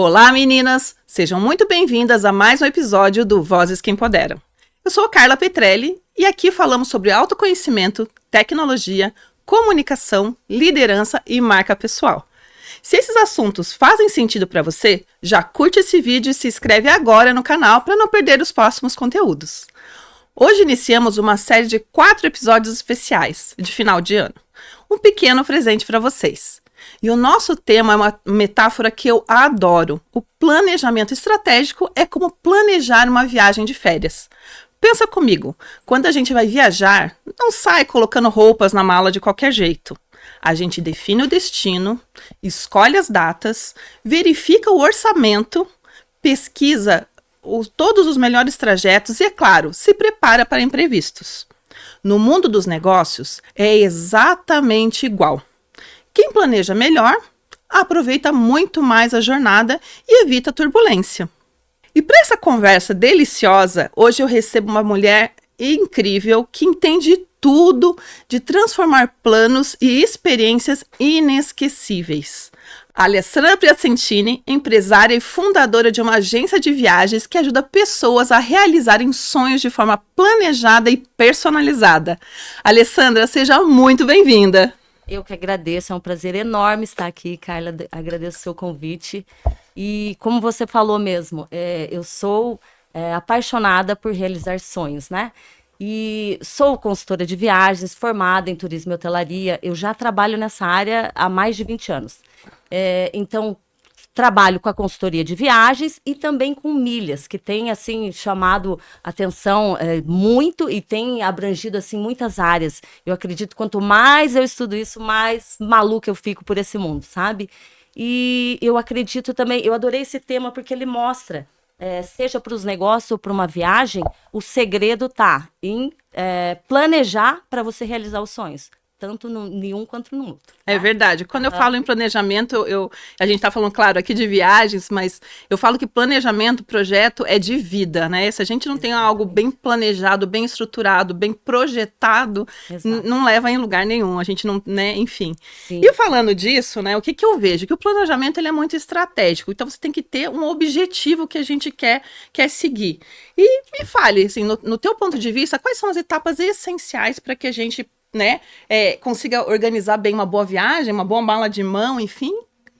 Olá, meninas! Sejam muito bem-vindas a mais um episódio do Vozes que Empoderam. Eu sou a Carla Petrelli e aqui falamos sobre autoconhecimento, tecnologia, comunicação, liderança e marca pessoal. Se esses assuntos fazem sentido para você, já curte esse vídeo e se inscreve agora no canal para não perder os próximos conteúdos. Hoje iniciamos uma série de 4 episódios especiais de final de ano. Um pequeno presente para vocês. E o nosso tema é uma metáfora que eu adoro. O planejamento estratégico é como planejar uma viagem de férias. Pensa comigo, quando a gente vai viajar, não sai colocando roupas na mala de qualquer jeito. A gente define o destino, escolhe as datas, verifica o orçamento, pesquisa todos os melhores trajetos e, é claro, se prepara para imprevistos. No mundo dos negócios, é exatamente igual. Quem planeja melhor, aproveita muito mais a jornada e evita turbulência. E para essa conversa deliciosa, hoje eu recebo uma mulher incrível que entende tudo de transformar planos e experiências inesquecíveis. A Alessandra Piacentini, empresária e fundadora de uma agência de viagens que ajuda pessoas a realizarem sonhos de forma planejada e personalizada. Alessandra, seja muito bem-vinda! Eu que agradeço, é um prazer enorme estar aqui, Carla, agradeço o seu convite. E como você falou mesmo, eu sou apaixonada por realizar sonhos, né? E sou consultora de viagens, formada em turismo e hotelaria, eu já trabalho nessa área há mais de 20 anos. Então, trabalho com a consultoria de viagens e também com milhas, que tem, assim, chamado atenção muito e tem abrangido, assim, muitas áreas. Eu acredito que quanto mais eu estudo isso, mais maluca eu fico por esse mundo, sabe? E eu acredito também, eu adorei esse tema porque ele mostra, seja para os negócios ou para uma viagem, o segredo tá em planejar para você realizar os sonhos. Tanto em um quanto no outro. É verdade. Quando eu falo em planejamento, a gente está falando, claro, aqui de viagens, mas eu falo que planejamento, projeto é de vida, né? Se a gente não tem algo bem planejado, bem estruturado, bem projetado, não leva em lugar nenhum. A gente não, né? Enfim. Sim. E falando disso, né? O que eu vejo? Que o planejamento ele é muito estratégico. Então você tem que ter um objetivo que a gente quer seguir. E me fale, assim, no teu ponto de vista, quais são as etapas essenciais para que a gente consiga organizar bem uma boa viagem, uma boa mala de mão, enfim,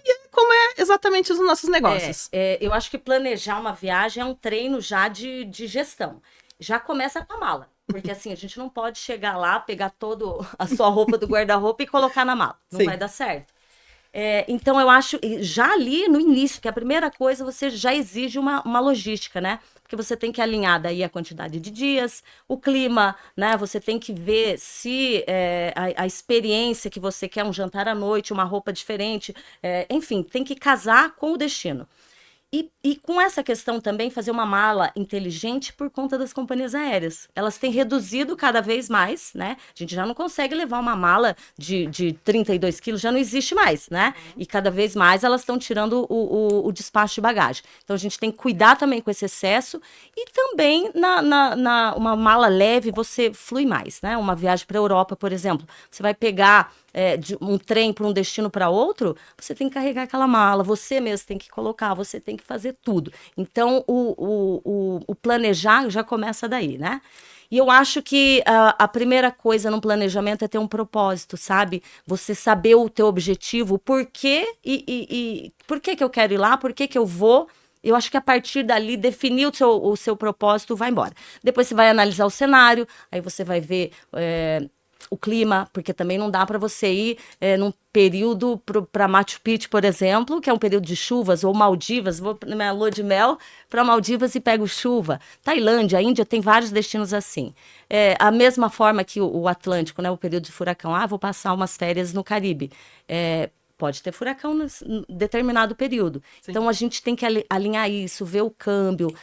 e como é exatamente os nossos negócios. Eu acho que planejar uma viagem é um treino já de gestão. Já começa com a mala, porque assim, a gente não pode chegar lá, pegar toda a sua roupa do guarda-roupa e colocar na mala. Não vai dar certo. Então, eu acho, já ali no início, que a primeira coisa, você já exige uma logística, né? Porque você tem que alinhar daí a quantidade de dias, o clima, né? Você tem que ver se a experiência que você quer, um jantar à noite, uma roupa diferente, enfim, tem que casar com o destino. E com essa questão também, fazer uma mala inteligente por conta das companhias aéreas. Elas têm reduzido cada vez mais, né? A gente já não consegue levar uma mala de 32 quilos, já não existe mais, né? E cada vez mais elas estão tirando o despacho de bagagem. Então, a gente tem que cuidar também com esse excesso. E também, uma mala leve, você flui mais, né? Uma viagem para a Europa, por exemplo. Você vai pegar de um trem para um destino para outro, você tem que carregar aquela mala, você mesmo tem que colocar, você tem que fazer tudo. Então, o planejar já começa daí, né? E eu acho que a primeira coisa no planejamento é ter um propósito, sabe? Você saber o teu objetivo, o porquê e por que eu quero ir lá, por que eu vou. Eu acho que a partir dali, definir o seu propósito, vai embora. Depois você vai analisar o cenário, aí você vai ver o clima, porque também não dá para você ir num período para Machu Picchu, por exemplo, que é um período de chuvas, ou Maldivas, vou na minha lua de mel para Maldivas e pego chuva. Tailândia, a Índia tem vários destinos assim. A mesma forma que o Atlântico, né, o período de furacão. Vou passar umas férias no Caribe. Pode ter furacão em determinado período. Sim. Então, a gente tem que alinhar isso, ver o câmbio,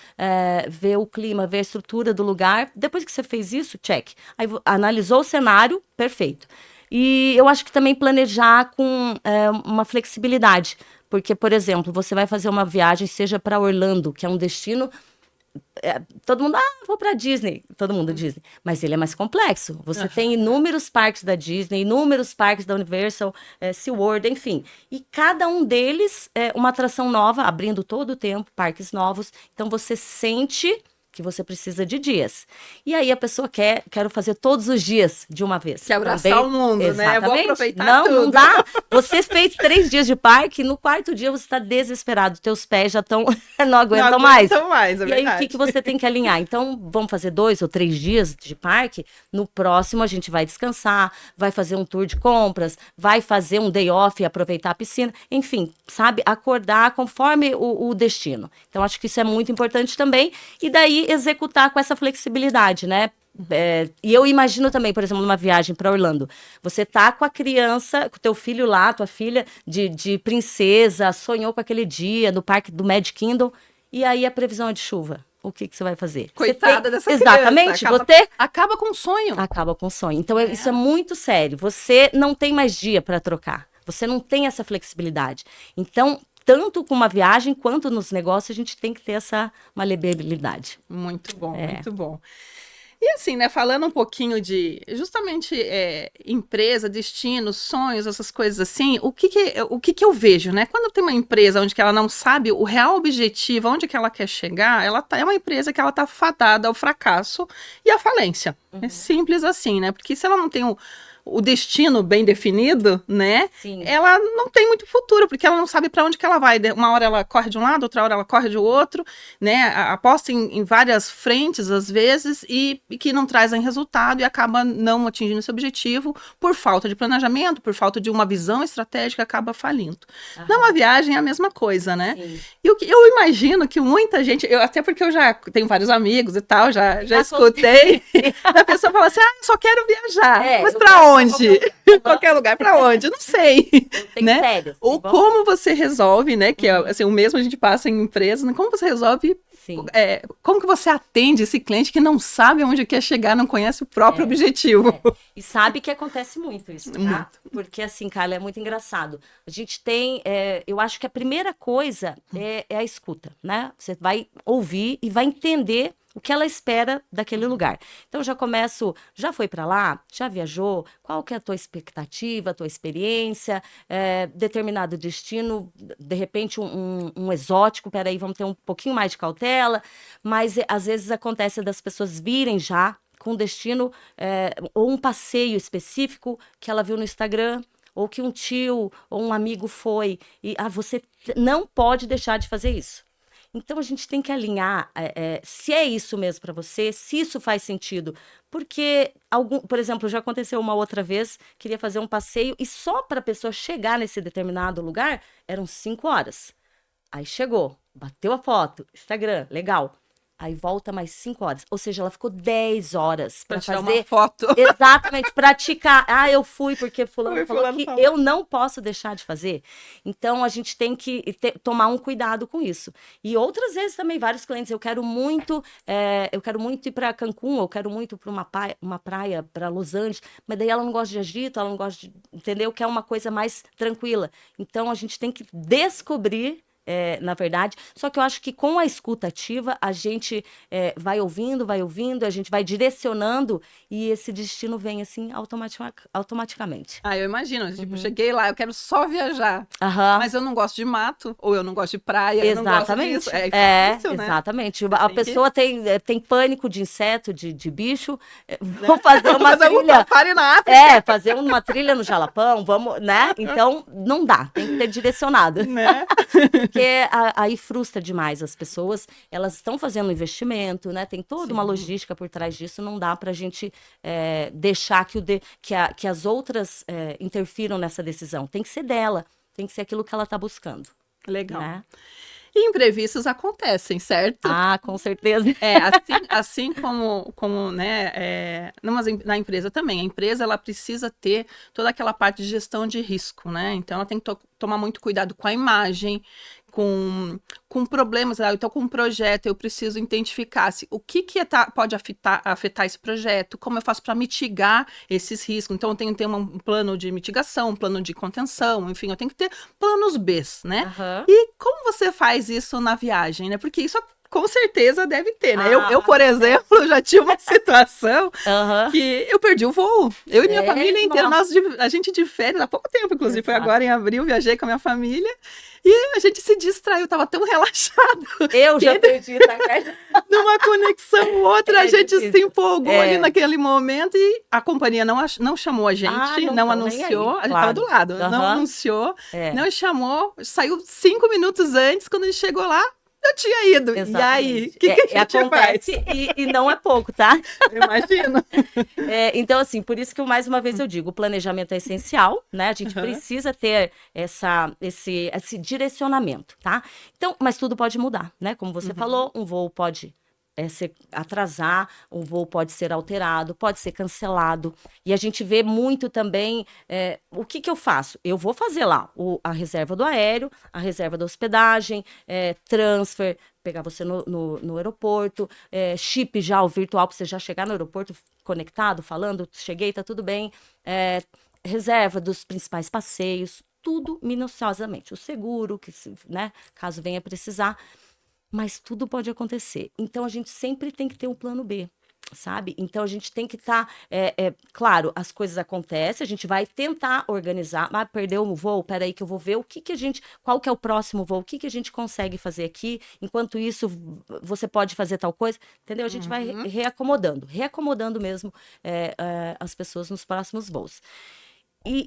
ver o clima, ver a estrutura do lugar. Depois que você fez isso, check. Aí, analisou o cenário, perfeito. E eu acho que também planejar com uma flexibilidade. Porque, por exemplo, você vai fazer uma viagem, seja para Orlando, que é um destino todo mundo, vou pra Disney. Todo mundo Disney. Mas ele é mais complexo. Você tem inúmeros parques da Disney, inúmeros parques da Universal, SeaWorld, enfim. E cada um deles é uma atração nova, abrindo todo o tempo, parques novos. Então, você sente que você precisa de dias. E aí a pessoa quero fazer todos os dias de uma vez. Quer abraçar o mundo, exatamente, né? Vou aproveitar tudo. Não dá. Você fez 3 dias de parque, no 4º dia você está desesperado. Teus pés já estão, não aguentam mais. Não aguentam mais, é e verdade. aí o que você tem que alinhar? Então vamos fazer 2 ou 3 dias de parque. No próximo a gente vai descansar, vai fazer um tour de compras, vai fazer um day off e aproveitar a piscina. Enfim, sabe? Acordar conforme o destino. Então acho que isso é muito importante também. E daí executar com essa flexibilidade, né? E eu imagino também, por exemplo, numa viagem para Orlando, você tá com a criança, com o teu filho lá, tua filha de princesa, sonhou com aquele dia no parque do Magic Kingdom, e aí a previsão é de chuva. O que você vai fazer? Coitada dessa exatamente, criança. Você acaba com o sonho. Acaba com o sonho. Então, isso é muito sério. Você não tem mais dia para trocar. Você não tem essa flexibilidade. Então, tanto com uma viagem quanto nos negócios, a gente tem que ter essa maleabilidade. Muito bom, muito bom. E assim, né, falando um pouquinho de justamente empresa, destinos, sonhos, essas coisas assim, o que eu vejo, né? Quando tem uma empresa onde que ela não sabe o real objetivo, onde que ela quer chegar, é uma empresa que ela tá fadada ao fracasso e à falência. É simples assim, né? Porque se ela não tem o destino bem definido, né? Sim. Ela não tem muito futuro, porque ela não sabe para onde que ela vai. Uma hora ela corre de um lado, outra hora ela corre de outro, né? Aposta em várias frentes, às vezes, e que não trazem resultado e acaba não atingindo esse objetivo por falta de planejamento, por falta de uma visão estratégica, acaba falindo. Numa viagem é a mesma coisa, né? Sim. E eu imagino que muita gente, até porque eu já tenho vários amigos e tal, já escutei, a pessoa fala assim, eu só quero viajar, mas para onde? Qualquer lugar, para onde? Eu não sei, né? Sério, ou como você resolve, né? Que assim, o mesmo a gente passa em empresas, né? Como você resolve, como que você atende esse cliente que não sabe onde quer chegar, não conhece o próprio objetivo? E sabe que acontece muito isso, tá? Muito. Porque assim, Carla, é muito engraçado. A gente tem, eu acho que a primeira coisa é a escuta, né? Você vai ouvir e vai entender o que ela espera daquele lugar. Então, já foi para lá? Já viajou? Qual que é a tua expectativa, a tua experiência? Determinado destino, de repente um exótico, peraí, vamos ter um pouquinho mais de cautela, mas às vezes acontece das pessoas virem já com destino, ou um passeio específico que ela viu no Instagram, ou que um tio ou um amigo foi, e você não pode deixar de fazer isso. Então, a gente tem que alinhar se é isso mesmo para você, se isso faz sentido. Porque, por exemplo, já aconteceu uma outra vez, queria fazer um passeio e só para a pessoa chegar nesse determinado lugar, eram 5 horas. Aí chegou, bateu a foto, Instagram, legal. Aí volta mais 5 horas. Ou seja, ela ficou 10 horas para fazer uma foto. Exatamente, praticar. Eu fui porque fulano falou que eu não posso deixar de fazer. Então, a gente tem que tomar um cuidado com isso. E outras vezes também, vários clientes, eu quero muito ir para Cancún, eu quero muito para uma praia, para Los Angeles, mas daí ela não gosta de agito, ela não gosta de, entendeu? Quer uma coisa mais tranquila. Então, a gente tem que descobrir, na verdade, só que eu acho que com a escuta ativa, a gente vai ouvindo, a gente vai direcionando e esse destino vem assim automaticamente. Eu imagino, tipo, cheguei lá, eu quero só viajar, mas eu não gosto de mato, ou eu não gosto de praia, eu não gosto disso. Difícil, né? Exatamente. A pessoa tem pânico de inseto, de bicho, vou fazer uma trilha. Fazer uma trilha no Jalapão, vamos, né? Então, não dá, tem que ter direcionado. Né? Porque aí frustra demais as pessoas, elas estão fazendo um investimento, né? Tem toda uma logística por trás disso, não dá pra gente deixar que as outras interfiram nessa decisão. Tem que ser dela, tem que ser aquilo que ela tá buscando. Legal. Né? E imprevistos acontecem, certo? Com certeza. Assim como né, na empresa também. A empresa, ela precisa ter toda aquela parte de gestão de risco, né? Então, ela tem que tomar muito cuidado com a imagem, com problemas. Então, com um projeto, eu preciso identificar o que pode afetar esse projeto, como eu faço para mitigar esses riscos. Então, eu tenho que ter um plano de mitigação, um plano de contenção, enfim, eu tenho que ter planos B, né? E como você faz isso na viagem, né? Porque isso com certeza deve ter, né? Eu, por exemplo, já tive uma situação que eu perdi o voo. Eu e minha família inteira, a gente de férias, há pouco tempo, inclusive, foi agora em abril, viajei com a minha família e a gente se distraiu, tava tão relaxado. Eu já perdi, tá? Numa conexão outra, a gente se empolgou ali naquele momento e a companhia não chamou a gente, não anunciou, a gente tava do lado, não anunciou, não chamou, saiu 5 minutos antes, quando a gente chegou lá, eu tinha ido. Exatamente. E aí, o que a gente acontece faz? E não é pouco, tá? Eu imagino. Então, assim, por isso que mais uma vez eu digo, o planejamento é essencial, né? A gente precisa ter esse direcionamento, tá? Então, mas tudo pode mudar, né? Como você falou, um voo pode atrasar, um voo pode ser alterado, pode ser cancelado. E a gente vê muito também, o que eu faço? Eu vou fazer lá a reserva do aéreo, a reserva da hospedagem, transfer, pegar você no aeroporto, chip já, o virtual, para você já chegar no aeroporto conectado, falando, cheguei, tá tudo bem, reserva dos principais passeios, tudo minuciosamente. O seguro, né, caso venha precisar. Mas tudo pode acontecer. Então, a gente sempre tem que ter um plano B, sabe? Então, a gente tem que estar... claro, as coisas acontecem, a gente vai tentar organizar. Mas perdeu o voo? Peraí que eu vou ver qual que é o próximo voo, o que a gente consegue fazer aqui. Enquanto isso, você pode fazer tal coisa. Entendeu? A gente vai reacomodando mesmo as pessoas nos próximos voos.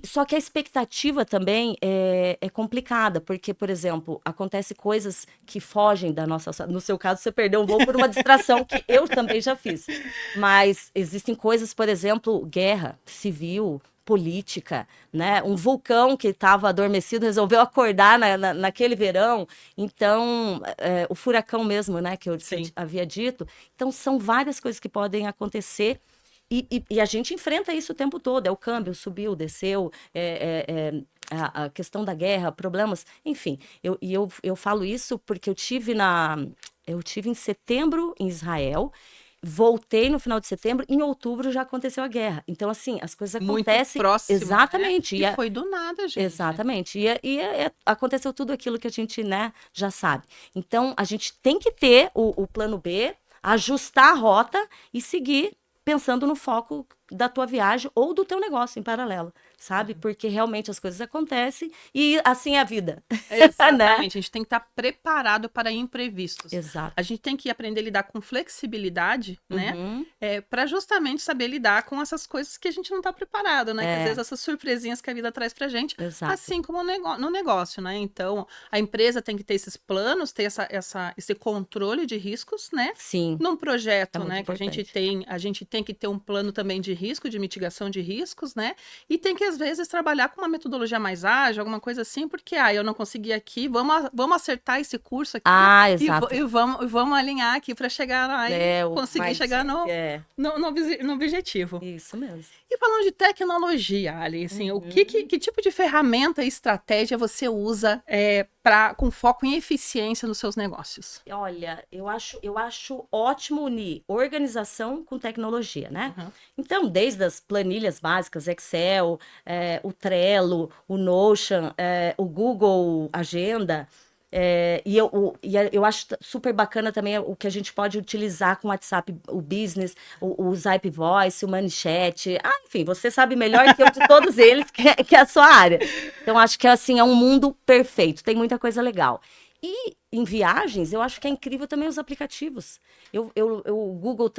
Só que a expectativa também é complicada, porque, por exemplo, acontece coisas que fogem da nossa... No seu caso, você perdeu um voo por uma distração, que eu também já fiz. Mas existem coisas, por exemplo, guerra civil, política, né? Um vulcão que estava adormecido resolveu acordar naquele verão. Então, o furacão mesmo, né? Que eu havia dito. Então, são várias coisas que podem acontecer. E a gente enfrenta isso o tempo todo, o câmbio subiu, desceu, a questão da guerra, problemas, enfim. Eu falo isso porque eu tive em setembro em Israel, voltei no final de setembro, em outubro já aconteceu a guerra. Então, assim, as coisas acontecem... Muito próximo, exatamente. Né? E foi do nada, gente. Exatamente. E aconteceu tudo aquilo que a gente, né, já sabe. Então, a gente tem que ter o plano B, ajustar a rota e seguir pensando no foco da tua viagem ou do teu negócio em paralelo, sabe? Porque realmente as coisas acontecem e assim é a vida. Exatamente, né? A gente tem que estar preparado para imprevistos. Exato. A gente tem que aprender a lidar com flexibilidade, né? Para justamente saber lidar com essas coisas que a gente não está preparado, né? Que às vezes essas surpresinhas que a vida traz pra gente, assim como no negócio, né? Então, a empresa tem que ter esses planos, ter esse controle de riscos, né? Sim. Num projeto, né? Importante. Que a gente tem que ter um plano também de risco, de mitigação de riscos, né? E tem que, às vezes, trabalhar com uma metodologia mais ágil, alguma coisa assim, porque, eu não consegui aqui, vamos acertar esse curso aqui. Exato. E vamos alinhar aqui para chegar lá e conseguir chegar no objetivo. Isso mesmo. E falando de tecnologia, Ali, assim, que tipo de ferramenta e estratégia você usa com foco em eficiência nos seus negócios? Olha, eu acho ótimo unir organização com tecnologia, né? Então, desde as planilhas básicas, Excel, o Trello, o Notion, o Google Agenda, e eu acho super bacana também o que a gente pode utilizar com o WhatsApp, o Business, o Zype Voice, o ManyChat. Enfim, você sabe melhor que eu de todos eles, que é a sua área. Então, acho que assim, é um mundo perfeito, tem muita coisa legal. E em viagens, eu acho que é incrível também os aplicativos. O Google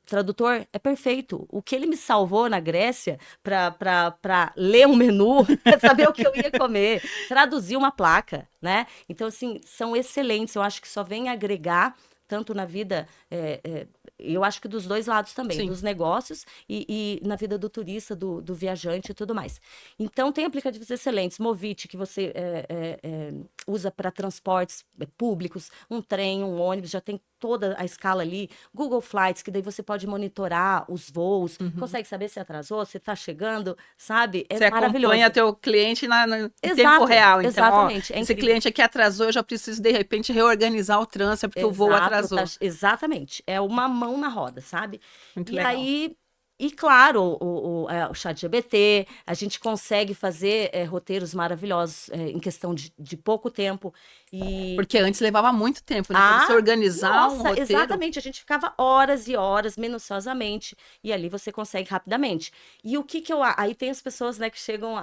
Tradutor é perfeito. O que ele me salvou na Grécia para ler um menu, saber o que eu ia comer, traduzir uma placa, né? Então, assim, são excelentes. Eu acho que só vem agregar tanto na vida... eu acho que dos dois lados também, dos negócios e na vida do turista, do viajante e tudo mais. Então, tem aplicativos excelentes. Movit, que você usa para transportes públicos, um trem, um ônibus, já tem toda a escala ali. Google Flights, que daí você pode monitorar os voos, consegue saber se atrasou, se está chegando, sabe? Você maravilhoso. Você acompanha teu cliente em tempo real. Então, exatamente. Esse cliente aqui atrasou, eu já preciso, de repente, reorganizar o trânsito, porque o voo atrasou. Exatamente. É uma mão na roda, sabe? Muito legal. Aí, E claro, o ChatGPT, a gente consegue fazer roteiros maravilhosos em questão de pouco tempo. Porque antes levava muito tempo, né? Pra você organizar um roteiro. Exatamente, a gente ficava horas e horas, minuciosamente, e ali você consegue rapidamente. E o que eu... Aí tem as pessoas, né, que chegam,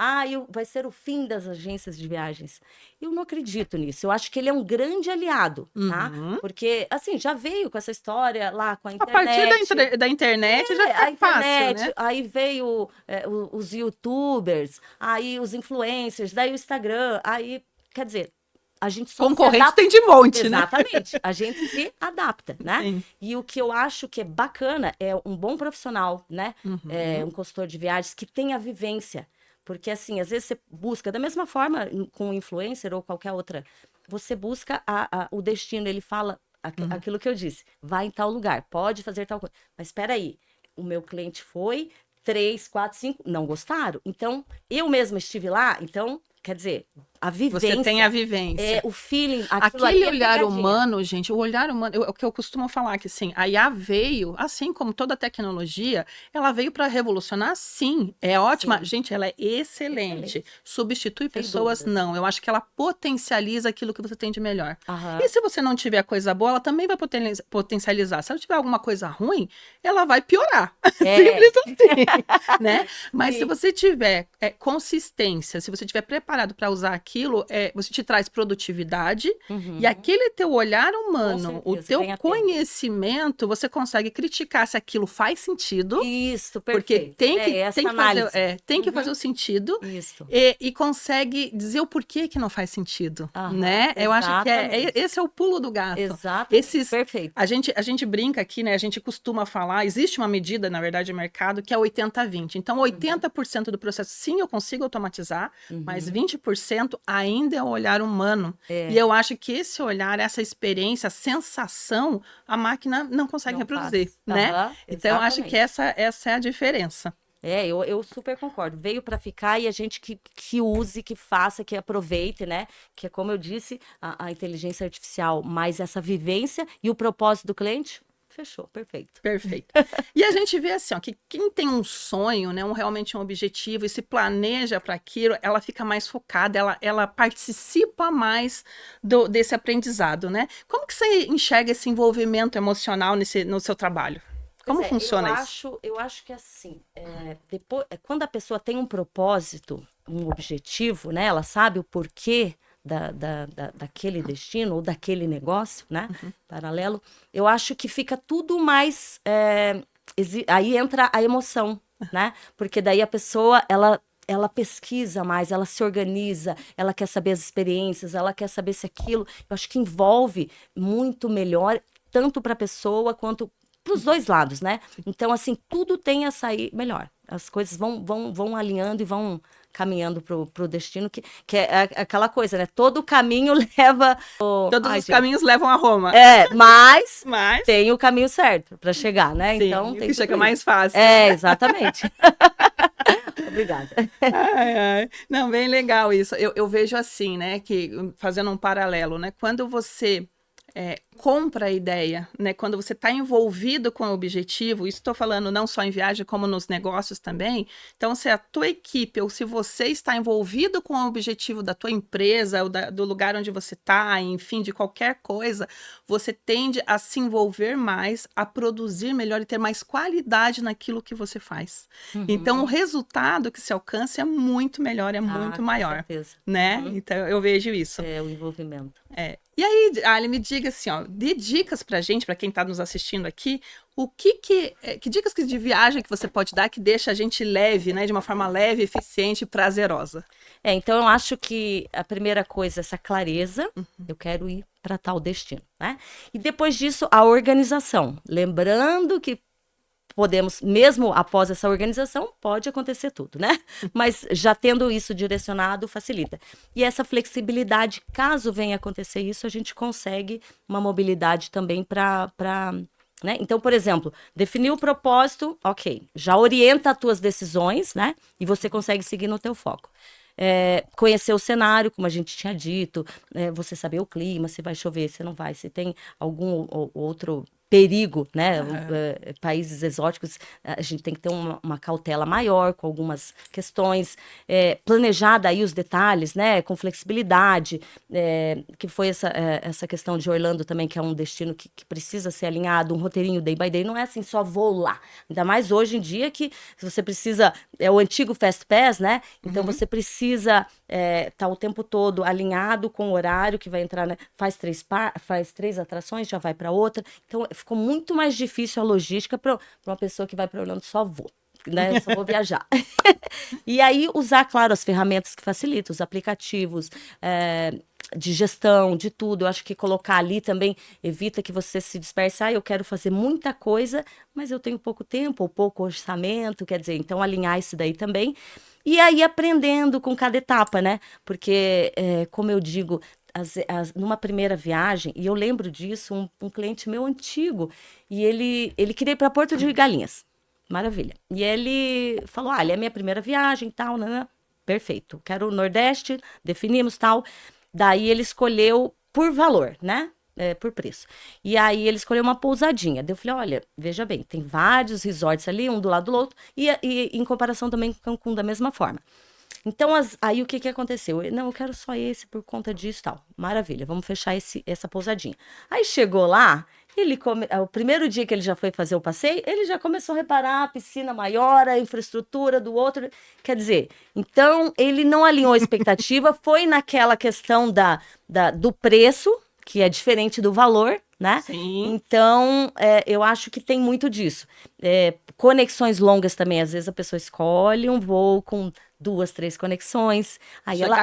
vai ser o fim das agências de viagens. Eu não acredito nisso, eu acho que ele é um grande aliado, tá? Porque, assim, já veio com essa história lá com a internet. A partir da internet já fica fácil, né? Aí veio os YouTubers, aí os influencers, daí o Instagram, aí, quer dizer, a gente só concorrente tem de monte, né? Exatamente. A gente se adapta, né? Sim. E o que eu acho que é bacana é um bom profissional, né? Um consultor de viagens que tenha vivência. Porque, assim, às vezes você busca, da mesma forma com um influencer ou qualquer outra, você busca o destino, ele fala aquilo que eu disse, vai em tal lugar, pode fazer tal coisa. Mas espera aí, o meu cliente foi, 3, 4, 5, não gostaram. Então, eu mesma estive lá, então... Quer dizer, a vivência. Você tem a vivência. O feeling. Aquele olhar humano, gente, o olhar humano, o que eu costumo falar que assim, a IA veio, assim como toda tecnologia, ela veio para revolucionar, sim. É ótima. Sim. Gente, ela é excelente. Substitui sem pessoas, dúvidas. Não. Eu acho que ela potencializa aquilo que você tem de melhor. E se você não tiver coisa boa, ela também vai potencializar. Se ela tiver alguma coisa ruim, ela vai piorar. Simples assim, né? Mas sim. Se você tiver consistência, se você tiver preparado para usar aquilo, você te traz produtividade e aquele teu olhar humano, o teu conhecimento, você consegue criticar se aquilo faz sentido. Isso, perfeito. Porque tem que fazer o sentido. Isso. E consegue dizer o porquê que não faz sentido, né? Eu acho que esse é o pulo do gato. Exato, perfeito. A gente brinca aqui, né? A gente costuma falar, existe uma medida, na verdade, de mercado, que é 80-20. Então, 80% do processo, sim, eu consigo automatizar, mas 20% ainda é o olhar humano. E eu acho que esse olhar, essa experiência, a sensação, a máquina não consegue reproduzir, né? Então, eu acho que essa é a diferença. Eu super concordo. Veio para ficar e a gente que use, que faça, que aproveite, né? Que é como eu disse, a inteligência artificial, mais essa vivência e o propósito do cliente. Fechou, perfeito. Perfeito. E a gente vê assim, ó, que quem tem um sonho, né, realmente um objetivo e se planeja para aquilo, ela fica mais focada, ela participa mais desse aprendizado, né? Como que você enxerga esse envolvimento emocional no seu trabalho? Como funciona isso? Eu acho que assim, quando a pessoa tem um propósito, um objetivo, né, ela sabe o porquê daquele destino ou daquele negócio, né, paralelo, eu acho que fica tudo mais... aí entra a emoção, né? Porque daí a pessoa, ela pesquisa mais, ela se organiza, ela quer saber as experiências, ela quer saber se aquilo... Eu acho que envolve muito melhor, tanto para a pessoa quanto para os dois lados, né? Então, assim, tudo tem a sair melhor. As coisas vão alinhando e vão caminhando pro destino, que é aquela coisa, né? Todo caminho leva... Todos os caminhos levam a Roma. Mas tem o caminho certo para chegar, né? Sim, então tem que chega mais fácil. Exatamente. Obrigada. Não, bem legal isso. Eu vejo assim, né? Que fazendo um paralelo, né? Quando você compra a ideia, né? Quando você está envolvido com o objetivo, isso estou falando não só em viagem, como nos negócios também. Então, se a tua equipe ou se você está envolvido com o objetivo da tua empresa ou do lugar onde você está, enfim, de qualquer coisa, você tende a se envolver mais, a produzir melhor e ter mais qualidade naquilo que você faz. Então, o resultado que se alcança é muito melhor, é muito maior, né? Então, eu vejo isso. O envolvimento. E aí, Ali, me diga assim, ó, dê dicas pra gente, pra quem tá nos assistindo aqui, que dicas de viagem que você pode dar que deixa a gente leve, né, de uma forma leve, eficiente e prazerosa? Então eu acho que a primeira coisa, essa clareza, eu quero ir para tal destino, né? E depois disso, a organização. Lembrando que podemos, mesmo após essa organização, pode acontecer tudo, né? Mas já tendo isso direcionado, facilita. E essa flexibilidade, caso venha acontecer isso, a gente consegue uma mobilidade também para... né? Então, por exemplo, definir o propósito, ok, já orienta as tuas decisões, né? E você consegue seguir no teu foco. Conhecer o cenário, como a gente tinha dito, você saber o clima, se vai chover, se não vai, se tem algum outro perigo, né? Países exóticos, a gente tem que ter uma cautela maior com algumas questões, planejar daí os detalhes, né? Com flexibilidade, que foi essa questão de Orlando também, que é um destino que precisa ser alinhado, um roteirinho day by day, não é assim, só vou lá. Ainda mais hoje em dia que você precisa, é o antigo Fast Pass, né? Então você precisa estar o tempo todo alinhado com o horário que vai entrar, né? Faz 3 atrações, já vai para outra. Então ficou muito mais difícil a logística para uma pessoa que vai para Orlando, só vou. Né? Só vou viajar. E aí usar, claro, as ferramentas que facilitam, os aplicativos de gestão, de tudo. Eu acho que colocar ali também evita que você se disperse. Eu quero fazer muita coisa, mas eu tenho pouco tempo ou pouco orçamento, quer dizer, então alinhar isso daí também. E aí aprendendo com cada etapa, né? Porque, como eu digo, numa primeira viagem, e eu lembro disso, um cliente meu antigo, e ele queria ir para Porto de Galinhas. Maravilha. E ele falou, é a minha primeira viagem, tal, né? Perfeito. Quero o Nordeste, definimos, tal. Daí ele escolheu por valor, né? Por preço. E aí ele escolheu uma pousadinha. Daí eu falei, olha, veja bem, tem vários resorts ali, um do lado do outro, e em comparação também com Cancún, da mesma forma. Então, aí o que aconteceu? Não, eu quero só esse por conta disso e tal. Maravilha, vamos fechar essa pousadinha. Aí chegou lá, o primeiro dia que ele já foi fazer o passeio, ele já começou a reparar a piscina maior, a infraestrutura do outro. Quer dizer, então ele não alinhou a expectativa, foi naquela questão do preço, que é diferente do valor, né? Sim. Então, eu acho que tem muito disso. Conexões longas também, às vezes a pessoa escolhe um voo com 2, 3 conexões, aí Chega ela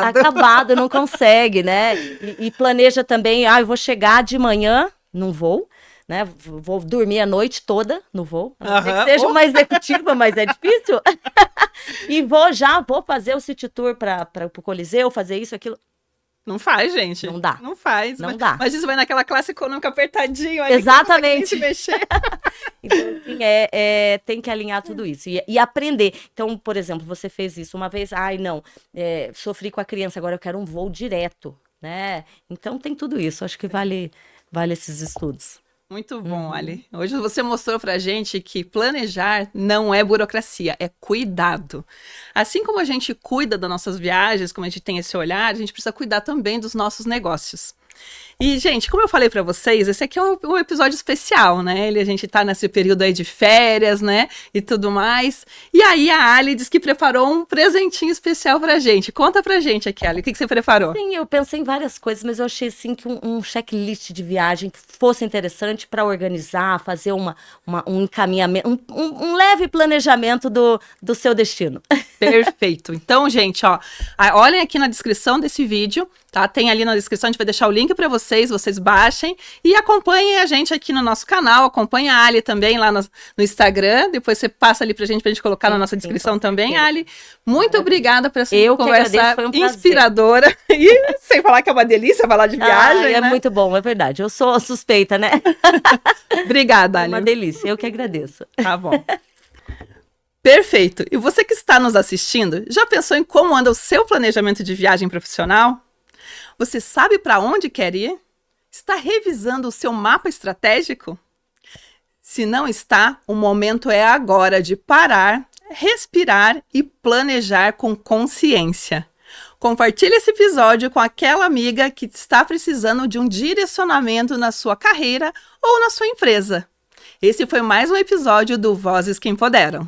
acabado, não consegue, né? E planeja também, eu vou chegar de manhã num voo, né? Vou dormir a noite toda no voo, a não ser que seja uma executiva, mas é difícil. E vou fazer o City Tour para o Coliseu, fazer isso, aquilo. Não faz, gente. Não dá. Não faz. Não dá. Mas isso vai naquela classe econômica apertadinho. Ali, exatamente. Que não mexer. Então, assim, tem que alinhar tudo isso. E aprender. Então, por exemplo, você fez isso uma vez. Não, sofri com a criança, agora eu quero um voo direto, né? Então, tem tudo isso. Acho que vale esses estudos. Muito bom, Ali. Hoje você mostrou pra gente que planejar não é burocracia, é cuidado. Assim como a gente cuida das nossas viagens, como a gente tem esse olhar, a gente precisa cuidar também dos nossos negócios. E, gente, como eu falei pra vocês, esse aqui é um episódio especial, né? A gente tá nesse período aí de férias, né? E tudo mais. E aí a Ali disse que preparou um presentinho especial pra gente. Conta pra gente aqui, Ali, o que você preparou? Sim, eu pensei em várias coisas, mas eu achei, assim, que um checklist de viagem fosse interessante para organizar, fazer um encaminhamento, um leve planejamento do seu destino. Perfeito. Então, gente, olhem aqui na descrição desse vídeo, tá? Tem ali na descrição, a gente vai deixar o link para vocês baixem e acompanhem a gente aqui no nosso canal, acompanha a Ali também lá no Instagram, depois você passa ali pra gente colocar na nossa descrição também, Ali. Muito obrigada por essa conversa inspiradora e sem falar que é uma delícia falar de viagem, é né? muito bom, é verdade. Eu sou suspeita, né? Obrigada, Ali. É uma delícia, eu que agradeço. Tá bom. Perfeito. E você que está nos assistindo, já pensou em como anda o seu planejamento de viagem profissional? Você sabe para onde quer ir? Está revisando o seu mapa estratégico? Se não está, o momento é agora de parar, respirar e planejar com consciência. Compartilhe esse episódio com aquela amiga que está precisando de um direcionamento na sua carreira ou na sua empresa. Esse foi mais um episódio do Vozes que Empoderam.